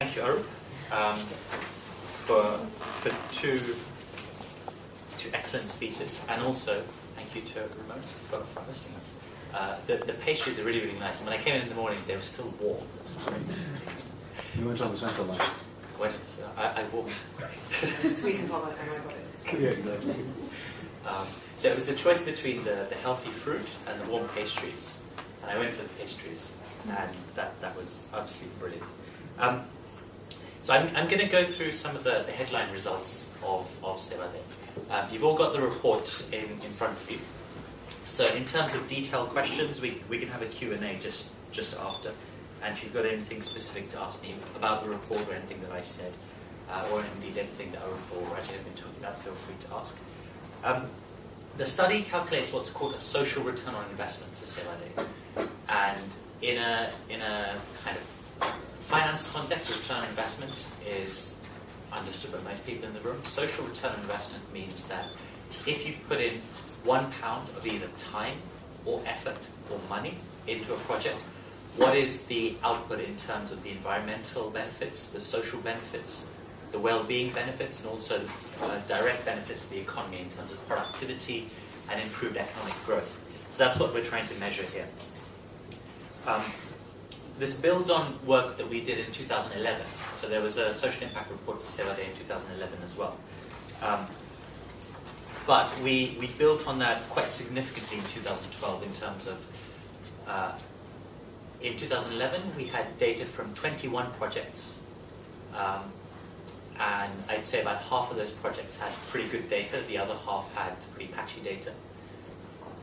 Thank you, Arup, for two excellent speeches, and also thank you to Ramon for hosting us. The pastries are really, really nice, and when I came in the morning, they were still warm. It was great. You went on the central line. I walked. Freezing hot, I know about it. Yeah, exactly. So it was a choice between the healthy fruit and the warm pastries, and I went for the pastries, and that was absolutely brilliant. So I'm going to go through some of the headline results of Sewa Day. You've all got the report in front of you. So in terms of detailed questions, we can have a Q&A just after. And if you've got anything specific to ask me about the report or anything that I've said, or indeed anything that our report or Rajay have been talking about, feel free to ask. The study calculates what's called a social return on investment for Sewa Day. And in a kind of finance context, return on investment is understood by most people in the room. Social return on investment means that if you put in £1 of either time or effort or money into a project, what is the output in terms of the environmental benefits, the social benefits, the well-being benefits, and also direct benefits to the economy in terms of productivity and improved economic growth. So that's what we're trying to measure here. This builds on work that we did in 2011. So there was a social impact report for Sewa Day in 2011 as well. But we built on that quite significantly in 2012 in terms of, in 2011 we had data from 21 projects. And I'd say about half of those projects had pretty good data, the other half had pretty patchy data.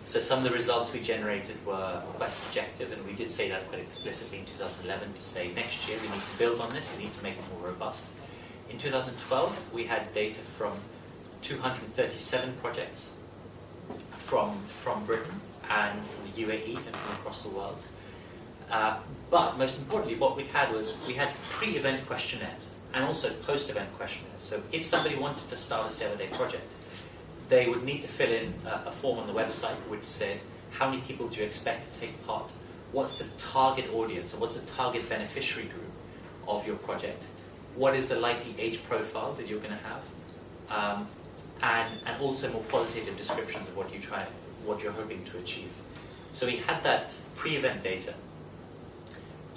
So some of the results we generated were quite subjective, and we did say that quite explicitly in 2011 to say next year we need to build on this, we need to make it more robust. In 2012 we had data from 237 projects from Britain and from the UAE and from across the world. But most importantly, what we had was we had pre-event questionnaires and also post-event questionnaires. So if somebody wanted to start a Sewa Day project, they would need to fill in a form on the website which said, how many people do you expect to take part? What's the target audience, or what's the target beneficiary group of your project? What is the likely age profile that you're going to have? And also more qualitative descriptions of what you're hoping to achieve. So we had that pre-event data.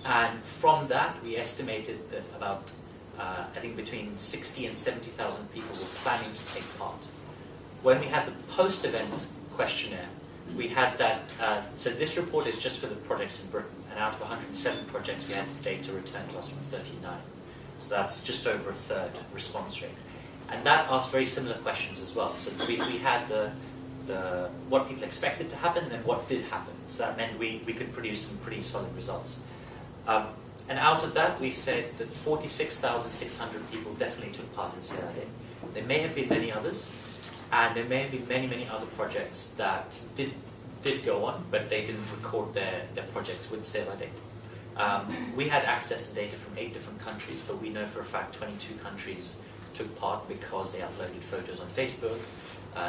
And from that, we estimated that about, I think between 60 and 70,000 people were planning to take part. When we had the post-event questionnaire, we had that, so this report is just for the projects in Britain, and out of 107 projects we had data returned to us from 39. So that's just over a third response rate. And that asked very similar questions as well. So we had the what people expected to happen and then what did happen. So that meant we could produce some pretty solid results. And out of that we said that 46,600 people definitely took part in Sewa Day. There may have been many others, and there may have been many, many other projects that did go on, but they didn't record their projects with Sewa Day. We had access to data from 8 different countries, but we know for a fact 22 countries took part because they uploaded photos on Facebook,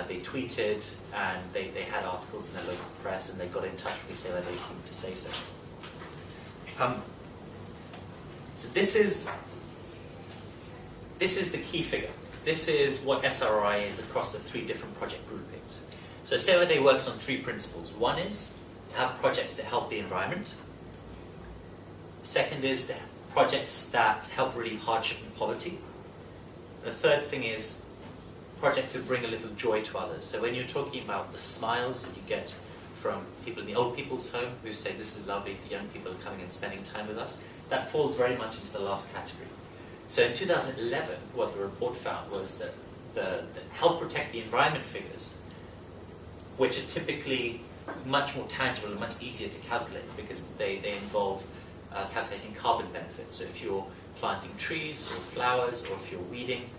they tweeted, and they had articles in their local press, and they got in touch with the Sewa Day team to say so. So this is the key figure. This is what SROI is across the 3 different project groupings. So Sewa Day works on 3 principles. One is to have projects that help the environment. Second is to have projects that help relieve hardship and poverty. The third thing is projects that bring a little joy to others. So when you're talking about the smiles that you get from people in the old people's home who say this is lovely, the young people are coming and spending time with us, that falls very much into the last category. So in 2011, what the report found was that the help protect the environment figures, which are typically much more tangible and much easier to calculate because they involve calculating carbon benefits. So if you're planting trees or flowers, or if you're weeding,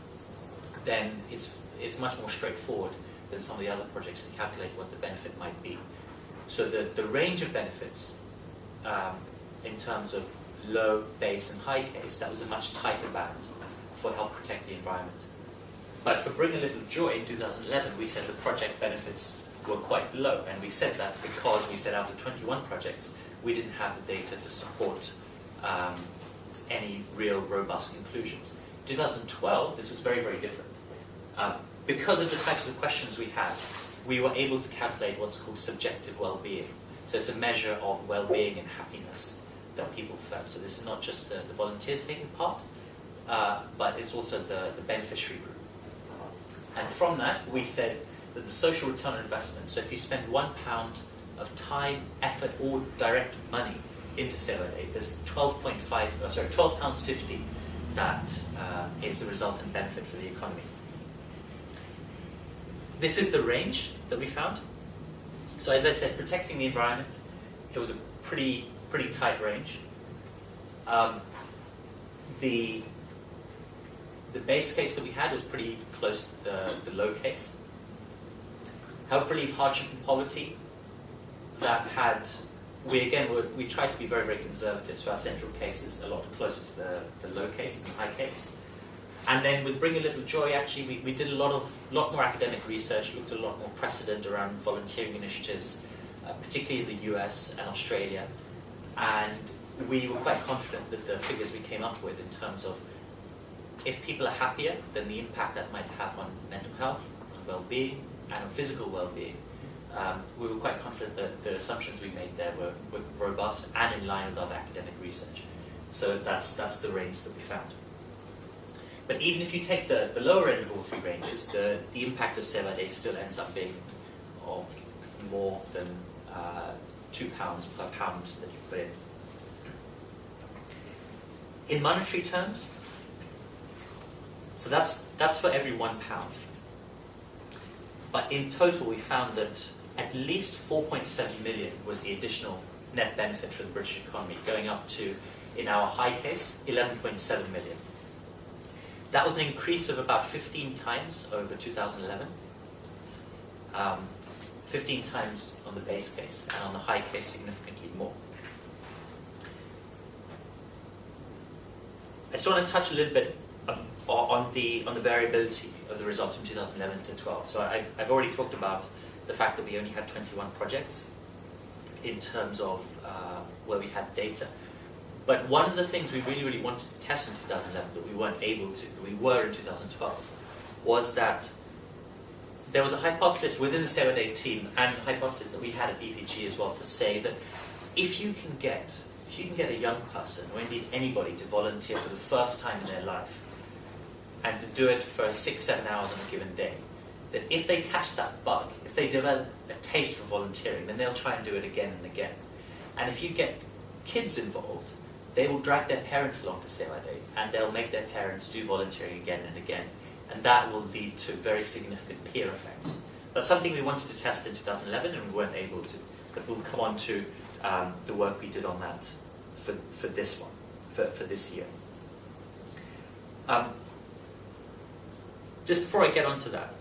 then it's much more straightforward than some of the other projects to calculate what the benefit might be. So the range of benefits in terms of low, base, and high case, that was a much tighter band for help protect the environment. But for Bring a Little Joy in 2011, we said the project benefits were quite low, and we said that because we said out of 21 projects, we didn't have the data to support any real robust conclusions. In 2012, this was very, very different. Because of the types of questions we had, we were able to calculate what's called subjective well-being. So it's a measure of well-being and happiness that people felt. So this is not just the volunteers taking part, but it's also the beneficiary group. And from that, we said that the social return on investment, so if you spend £1 of time, effort, or direct money into Sewa Day, there's £12.50 that is the resultant benefit for the economy. This is the range that we found. So as I said, protecting the environment, it was a pretty tight range. The base case that we had was pretty close to the low case. Help relieve hardship and poverty, that had, we tried to be very, very conservative, so our central case is a lot closer to the low case than the high case. And then with Bring a Little Joy, actually, we did a lot more academic research, looked at a lot more precedent around volunteering initiatives, particularly in the US and Australia. And we were quite confident that the figures we came up with in terms of if people are happier, then the impact that might have on mental health, on well-being, and on physical well-being, we were quite confident that the assumptions we made there were robust and in line with other academic research. So that's the range that we found. But even if you take the lower end of all three ranges, the impact of Sewa Day still ends up being more than £2 per pound that you put in. In monetary terms, so that's for every £1. But in total, we found that at least 4.7 million was the additional net benefit for the British economy, going up to, in our high case, 11.7 million. That was an increase of about 15 times over 2011. 15 times on the base case, and on the high case, significantly more. I just want to touch a little bit on the variability of the results from 2011 to 12. So I've already talked about the fact that we only had 21 projects in terms of where we had data. But one of the things we really, really wanted to test in 2011 that we weren't able to, that we were in 2012, was that there was a hypothesis within the Sewa Day team, and a hypothesis that we had at BPG as well, to say that if you can get a young person, or indeed anybody, to volunteer for the first time in their life, and to do it for 6-7 hours on a given day, that if they catch that bug, if they develop a taste for volunteering, then they'll try and do it again and again. And if you get kids involved, they will drag their parents along to Sewa Day, and they'll make their parents do volunteering again and again. And that will lead to very significant peer effects. That's something we wanted to test in 2011, and we weren't able to. But we'll come on to the work we did on that for this one, for this year. Just before I get onto that,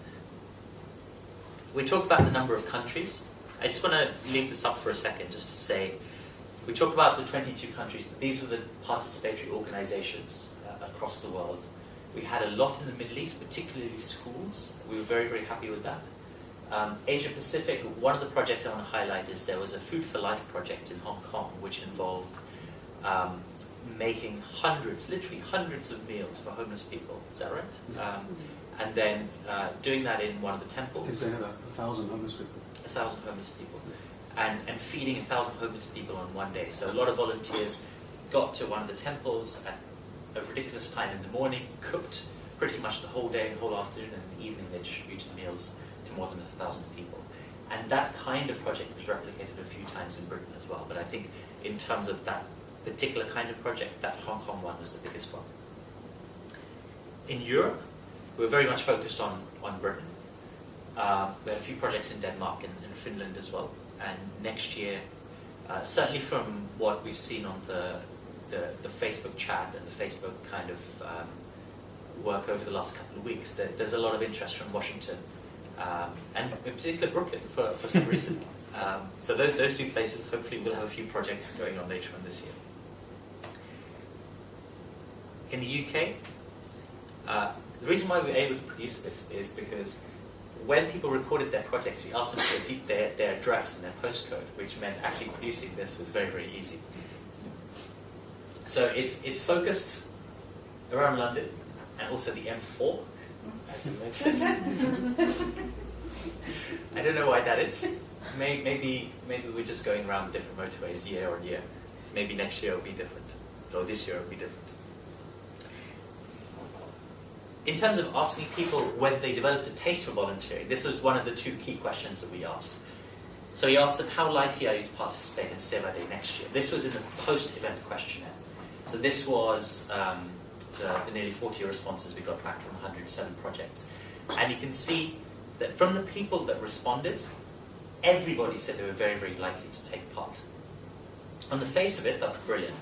we talked about the number of countries. I just want to leave this up for a second just to say, we talked about the 22 countries, but these were the participatory organizations across the world. We had a lot in the Middle East, particularly schools. We were very, very happy with that. Asia Pacific, one of the projects I want to highlight is there was a Food for Life project in Hong Kong, which involved making literally hundreds of meals for homeless people. Is that right? And then doing that in one of the temples. Because they had 1,000 homeless people. 1,000 homeless people. And feeding 1,000 homeless people on one day. So a lot of volunteers got to one of the temples at a ridiculous time in the morning, cooked pretty much the whole day and whole afternoon, and in the evening they distributed meals to more than 1,000 people. And that kind of project was replicated a few times in Britain as well. But I think in terms of that particular kind of project, that Hong Kong one was the biggest one. In Europe, we were very much focused on Britain. We had a few projects in Denmark and Finland as well. And next year, certainly from what we've seen on the Facebook chat and the Facebook kind of work over the last couple of weeks, there's a lot of interest from Washington, and in particular Brooklyn for some reason. So those two places, hopefully we'll have a few projects going on later on this year. In the UK, the reason why we were able to produce this is because when people recorded their projects, we asked them to edit their address and their postcode, which meant actually producing this was very, very easy. So it's focused around London and also the M4, as it makes sense. I don't know why that is. Maybe we're just going around different motorways year on year. Maybe next year will be different, or this year will be different. In terms of asking people whether they developed a taste for volunteering, this was one of the two key questions that we asked. So we asked them, how likely are you to participate in Sewa Day next year? This was in the post-event questionnaire. So this was the nearly 40 responses we got back from 107 projects. And you can see that from the people that responded, everybody said they were very, very likely to take part. On the face of it, that's brilliant.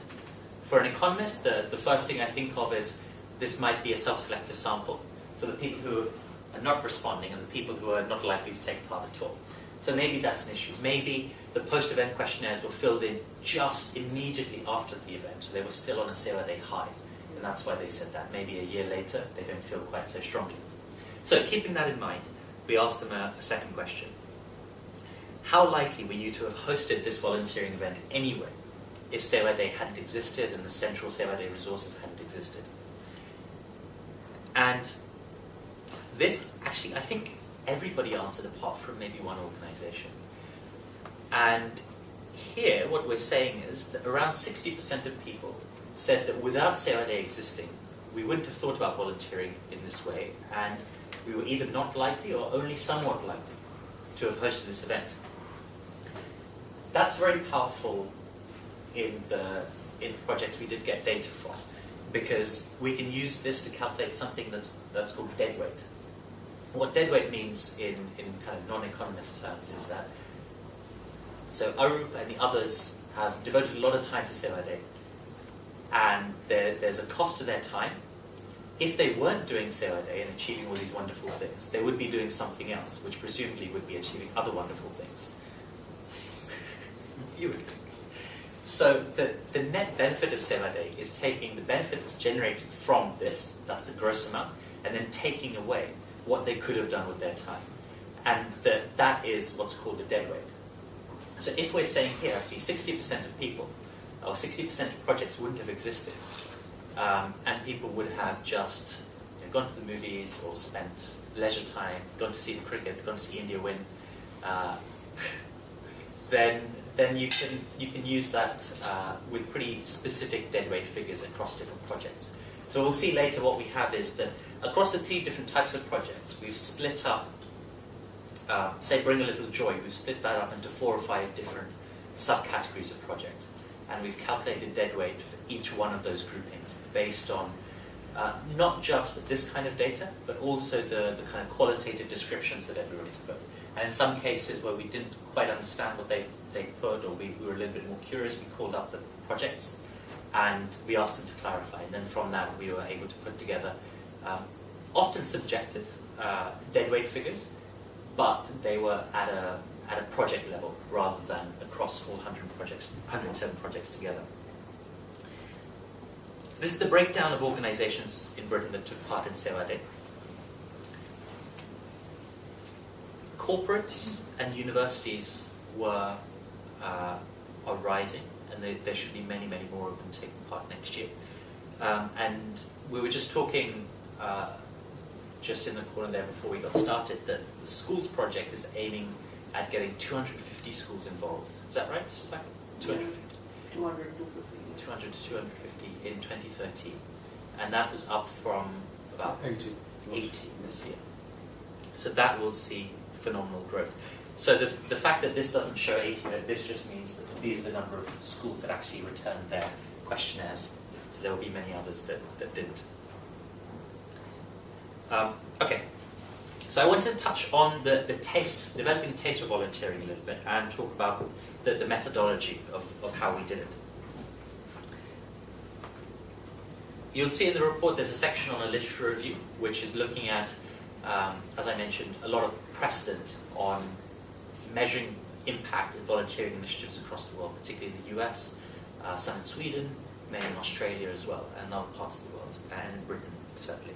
For an economist, the first thing I think of is this might be a self-selective sample. So the people who are not responding and the people who are not likely to take part at all. So maybe that's an issue. Maybe the post-event questionnaires were filled in just immediately after the event, so they were still on a Sewa Day high. And that's why they said that. Maybe a year later, they don't feel quite so strongly. So keeping that in mind, we asked them a second question. How likely were you to have hosted this volunteering event anyway, if Sewa Day hadn't existed and the central Sewa Day resources hadn't existed? And this, actually, I think everybody answered apart from maybe one organisation. And here, what we're saying is that around 60% of people said that without Sewa Day existing, we wouldn't have thought about volunteering in this way, and we were either not likely or only somewhat likely to have hosted this event. That's very powerful in the projects we did get data from, because we can use this to calculate something that's called deadweight. What deadweight means in kind of non-economist terms is that, so Arup and the others have devoted a lot of time to Sewa Day, and there's a cost to their time. If they weren't doing Sewa Day and achieving all these wonderful things, they would be doing something else, which presumably would be achieving other wonderful things. You would think. So the net benefit of Sewa Day is taking the benefit that's generated from this, that's the gross amount, and then taking away what they could have done with their time. And that is what's called the deadweight. So if we're saying here, actually 60% of people, or 60% of projects wouldn't have existed, and people would have just gone to the movies or spent leisure time, gone to see the cricket, gone to see India win, then you can use that with pretty specific deadweight figures across different projects. So we'll see later what we have is that across the 3 different types of projects, we've split up, say Bring a Little Joy, we've split that up into 4 or 5 different subcategories of project. And we've calculated deadweight for each one of those groupings based on not just this kind of data, but also the kind of qualitative descriptions that everybody's put. And in some cases where we didn't quite understand what they put, or we were a little bit more curious, we called up the projects and we asked them to clarify. And then from that we were able to put together often subjective deadweight figures, but they were at a project level rather than across all 107 projects together. This is the breakdown of organisations in Britain that took part in Sewa Day. Corporates and universities are rising, and there should be many, many more of them taking part next year. And we were just talking just in the corner there before we got started that the schools project is aiming at getting 250 schools involved. Is that right, Zach? 250? 200 to 250 in 2013. And that was up from about 80 this year. So that will see phenomenal growth. So the fact that this doesn't show 80, this just means that these are the number of schools that actually returned their questionnaires. So there will be many others that didn't. Okay. So I wanted to touch on the taste, developing taste for volunteering a little bit, and talk about the methodology of how we did it. You'll see in the report there's a section on a literature review, which is looking at, as I mentioned, a lot of precedent on measuring impact in volunteering initiatives across the world, particularly in the US, some in Sweden, many in Australia as well, and other parts of the world, and in Britain certainly.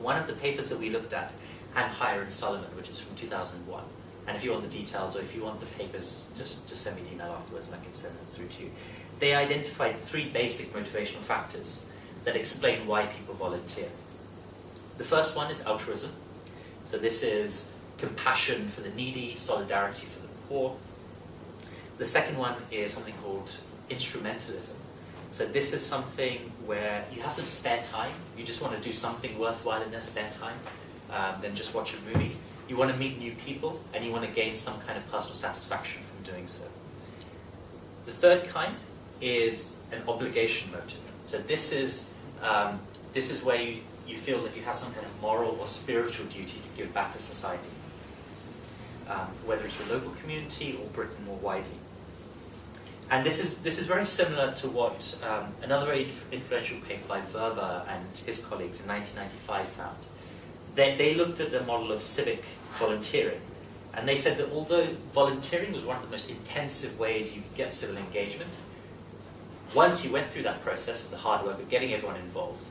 One of the papers that we looked at, and Hire and Solomon, which is from 2001, And if you want the details or if you want the papers, just send me an email afterwards and I can send them through to you. They identified 3 basic motivational factors that explain why people volunteer. The first one is altruism. So this is compassion for the needy, solidarity for the poor. The second one is something called instrumentalism. So this is something where you have some spare time, you just want to do something worthwhile in their spare time, than just watch a movie. You want to meet new people, and you want to gain some kind of personal satisfaction from doing so. The third kind is an obligation motive. So this is where you feel that you have some kind of moral or spiritual duty to give back to society, whether it's your local community or Britain more widely. And this is very similar to what another very influential paper by Verba and his colleagues in 1995 found. They looked at the model of civic volunteering, and they said that although volunteering was one of the most intensive ways you could get civil engagement, once you went through that process of the hard work of getting everyone involved,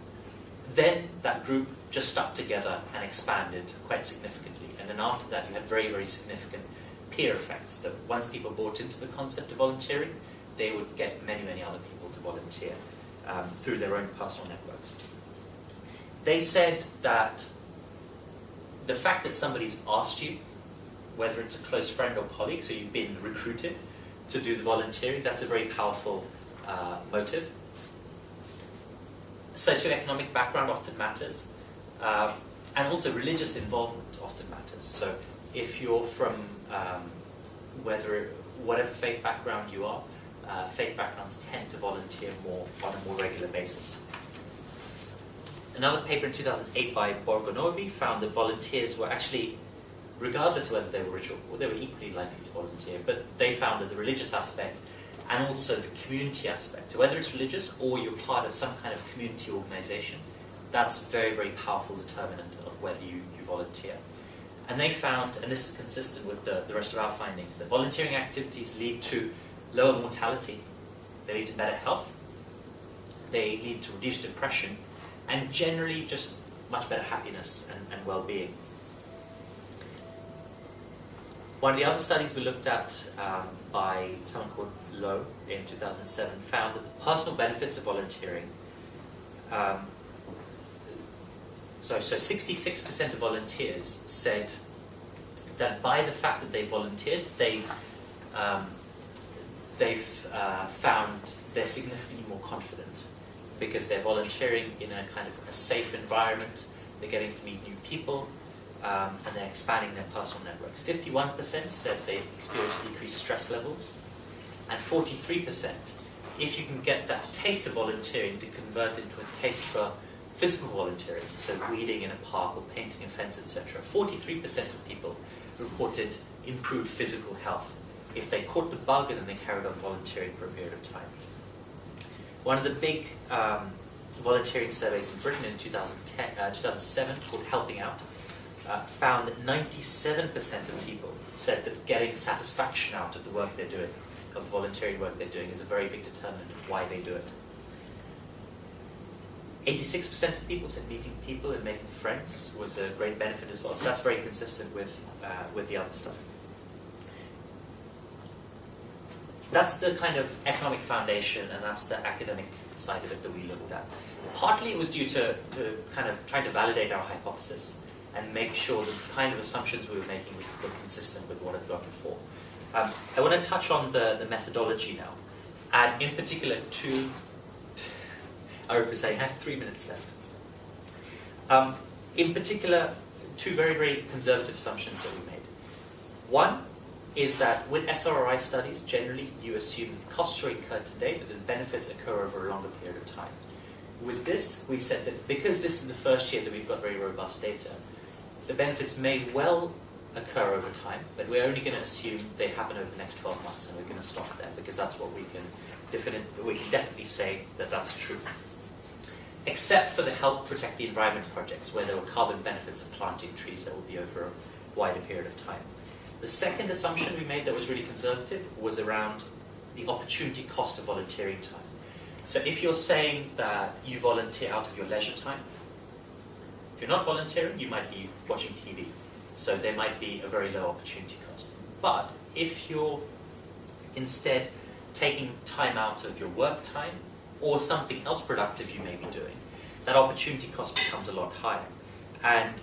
then that group just stuck together and expanded quite significantly. And then after that, you had very, very significant peer effects, that once people bought into the concept of volunteering, they would get many, many other people to volunteer through their own personal networks. They said that the fact that somebody's asked you, whether it's a close friend or colleague, so you've been recruited to do the volunteering, that's a very powerful motive. Socioeconomic background often matters, and also religious involvement often matters. So if you're from whatever faith background you are, faith backgrounds tend to volunteer more on a more regular basis. Another paper in 2008 by Borgonovi found that volunteers were actually, regardless of whether they were ritual, or they were equally likely to volunteer, but they found that the religious aspect and also the community aspect, so whether it's religious or you're part of some kind of community organization, that's a very, very powerful determinant of whether you volunteer. And they found, and this is consistent with the rest of our findings, that volunteering activities lead to lower mortality, they lead to better health, they lead to reduced depression, and generally just much better happiness and well-being. One of the other studies we looked at by someone called Lowe in 2007 found that the personal benefits of volunteering, so 66% of volunteers said that by the fact that they volunteered, they've found they're significantly more confident because they're volunteering in a kind of a safe environment, they're getting to meet new people, and they're expanding their personal networks. 51% said they experienced decreased stress levels, and 43%, if you can get that taste of volunteering to convert into a taste for physical volunteering, so weeding in a park or painting a fence, etc., 43% of people reported improved physical health if they caught the bug and then they carried on volunteering for a period of time. One of the big volunteering surveys in Britain in 2007 called Helping Out found that 97% of people said that getting satisfaction out of the work they're doing, of the volunteering work they're doing, is a very big determinant of why they do it. 86% of people said meeting people and making friends was a great benefit as well. So that's very consistent with the other stuff. That's the kind of economic foundation, and that's the academic side of it that we looked at. Partly it was due to kind of trying to validate our hypothesis and make sure that the kind of assumptions we were making were consistent with what had gone before. I want to touch on the methodology now, and in particular I was saying I have 3 minutes left. In particular, 2 very, very conservative assumptions that we made. One is that with SROI studies, generally you assume that the costs are incurred today, but the benefits occur over a longer period of time. With this, we said that because this is the first year that we've got very robust data, the benefits may well occur over time, but we're only going to assume they happen over the next 12 months, and we're going to stop there because that's what we can definitely say that that's true. Except for the Help Protect the Environment projects, where there were carbon benefits of planting trees that will be over a wider period of time. The second assumption we made that was really conservative was around the opportunity cost of volunteering time. So if you're saying that you volunteer out of your leisure time, if you're not volunteering, you might be watching TV. So there might be a very low opportunity cost. But if you're instead taking time out of your work time or something else productive you may be doing, that opportunity cost becomes a lot higher. And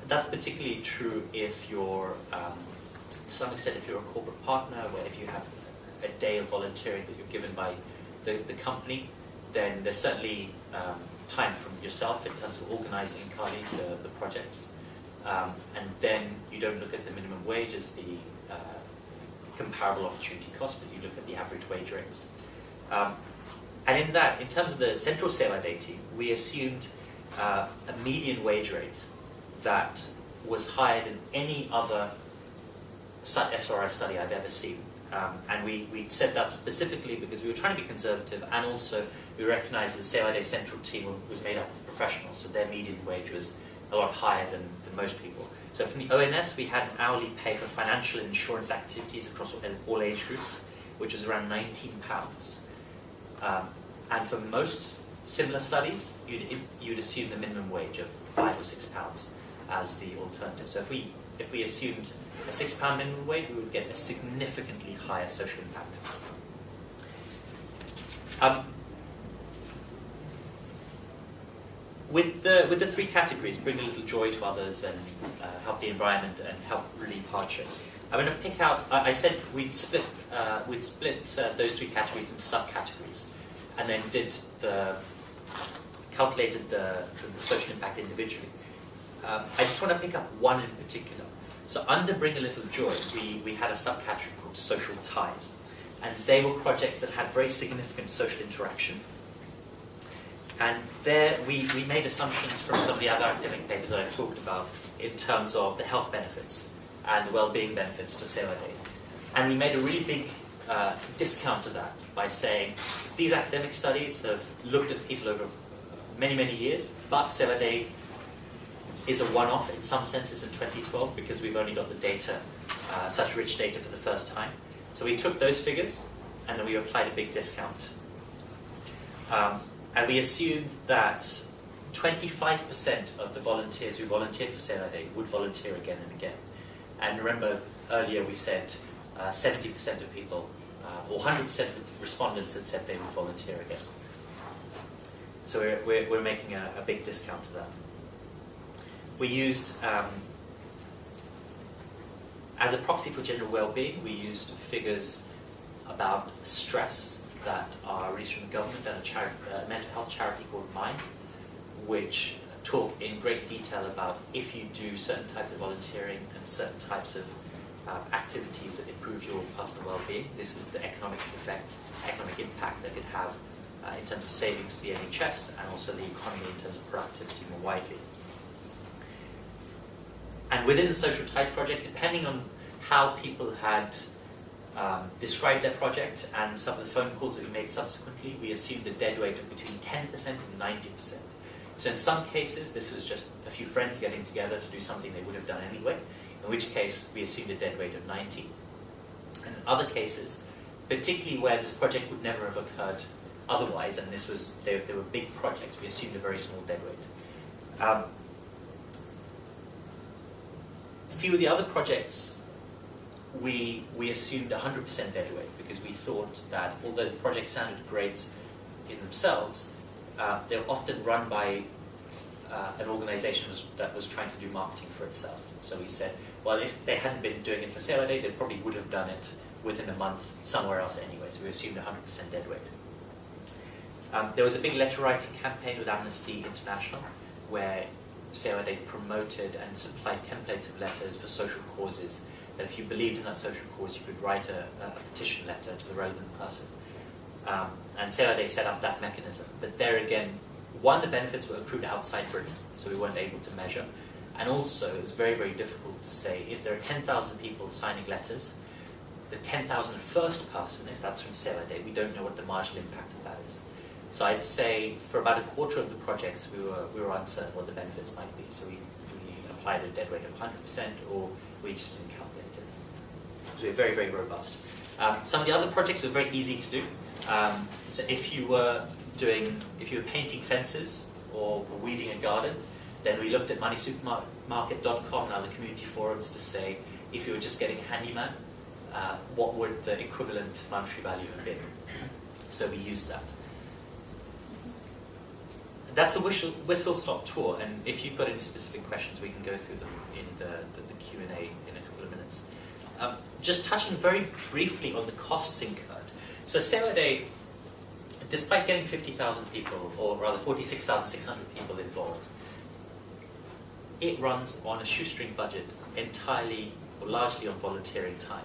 that's particularly true if you're, to some extent, if you're a corporate partner, where if you have a day of volunteering that you're given by the company, then there's certainly time from yourself in terms of organising, Carly, the projects. And then you don't look at the minimum wage as the comparable opportunity cost, but you look at the average wage rates. And in that, in terms of the central Sewa data, we assumed a median wage rate that was higher than any other SROI study I've ever seen. And we said that specifically because we were trying to be conservative, and also we recognized that the Sewa central team was made up of professionals, so their median wage was a lot higher than most people. So from the ONS, we had an hourly pay for financial and insurance activities across all age groups, which was around £19. And for most similar studies, you'd assume the minimum wage of £5 or £6 as the alternative. So if we assumed a £6 minimum wage, we would get a significantly higher social impact. With the three categories, bring a little joy to others and help the environment and help relieve hardship, I'm going to pick out, I said we'd split those three categories into subcategories, and then calculated the social impact individually. I just want to pick up one in particular. So under Bring a Little Joy, we had a subcategory called Social Ties, and they were projects that had very significant social interaction. And there we made assumptions from some of the other academic papers that I talked about in terms of the health benefits and the well-being benefits to Sewa Day. And we made a really big discount to that by saying these academic studies have looked at people over many, many years, but Sewa Day is a one-off in some senses in 2012 because we've only got the data, such rich data for the first time. So we took those figures and then we applied a big discount. And we assumed that 25% of the volunteers who volunteered for Sewa Day would volunteer again and again. And remember earlier we said 70% of people, or 100% of respondents had said they would volunteer again. So we're making a big discount to that. We used, as a proxy for general well-being, we used figures about stress that are released from the government and a mental health charity called Mind, which talk in great detail about if you do certain types of volunteering and certain types of activities that improve your personal well-being, this is the economic impact that could have in terms of savings to the NHS and also the economy in terms of productivity more widely. And within the Social Ties project, depending on how people had described their project and some of the phone calls that we made subsequently, we assumed a dead weight of between 10% and 90%. So in some cases, this was just a few friends getting together to do something they would have done anyway, in which case we assumed a dead weight of 90. And in other cases, particularly where this project would never have occurred otherwise, and they were big projects, we assumed a very small dead weight. A few of the other projects, we assumed 100% dead weight because we thought that although the projects sounded great in themselves, they were often run by an organization that was trying to do marketing for itself. So we said, well, if they hadn't been doing it for Sewa Day, they probably would have done it within a month somewhere else anyway. So we assumed 100% dead weight. There was a big letter writing campaign with Amnesty International where Sewa Day promoted and supplied templates of letters for social causes, that if you believed in that social cause, you could write a petition letter to the relevant person. And Sewa Day set up that mechanism. But there again, one, the benefits were accrued outside Britain, so we weren't able to measure. And also, it was very, very difficult to say, if there are 10,000 people signing letters, the 10,001st person, if that's from Sewa Day, we don't know what the marginal impact of that is. So I'd say for about a quarter of the projects, we were uncertain what the benefits might be. So we applied a dead weight of 100%, or we just didn't calculate it. So we're very, very robust. Some of the other projects were very easy to do. So if you were painting fences or weeding a garden, Then we looked at moneysupermarket.com and other community forums to say, if you were just getting a handyman, what would the equivalent monetary value have been? So we used that. That's a whistle-stop tour, and if you've got any specific questions, we can go through them in the Q&A in a couple of minutes. Just touching very briefly on the costs incurred. So Sewa Day, despite getting 50,000 people, or rather 46,600 people involved, it runs on a shoestring budget entirely or largely on volunteering time.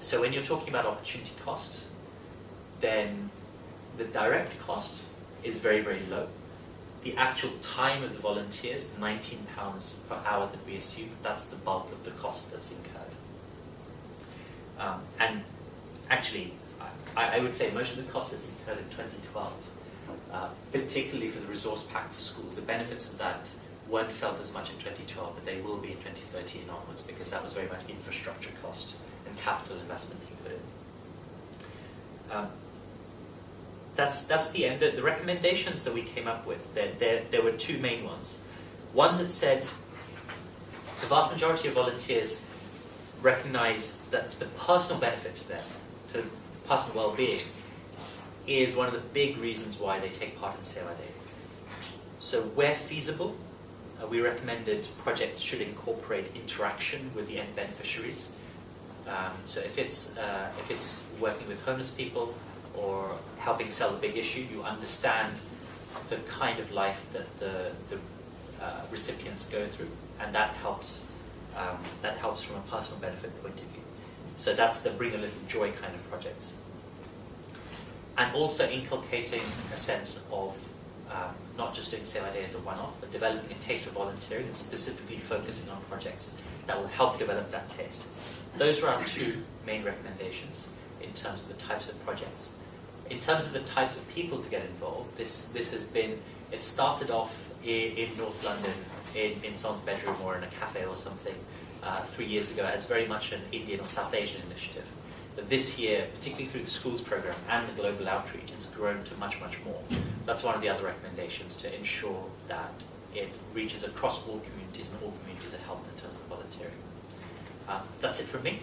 So when you're talking about opportunity cost, then the direct cost is very, very low. The actual time of the volunteers, £19 per hour that we assume, that's the bulk of the cost that's incurred. And actually, I would say most of the cost that's incurred in 2012, particularly for the resource pack for schools. The benefits of that weren't felt as much in 2012, but they will be in 2013 onwards, because that was very much infrastructure cost and capital investment that you put in. That's the end. The recommendations that we came up with, there were two main ones. One that said the vast majority of volunteers recognize that the personal benefit to them, to personal well-being, is one of the big reasons why they take part in Sewa Day. So where feasible, we recommended projects should incorporate interaction with the end beneficiaries. So if it's working with homeless people or helping sell a big issue, you understand the kind of life that the recipients go through, and that helps from a personal benefit point of view. So that's the bring a little joy kind of projects. And also inculcating a sense of not just doing Sewa Day as a one-off, but developing a taste for volunteering and specifically focusing on projects that will help develop that taste. Those were our two main recommendations in terms of the types of projects. In terms of the types of people to get involved, this has been, it started off in North London in someone's bedroom or in a cafe or something 3 years ago as very much an Indian or South Asian initiative. But this year, particularly through the schools program and the global outreach, it's grown to much, much more. That's one of the other recommendations, to ensure that it reaches across all communities and all communities are helped in terms of volunteering. That's it from me.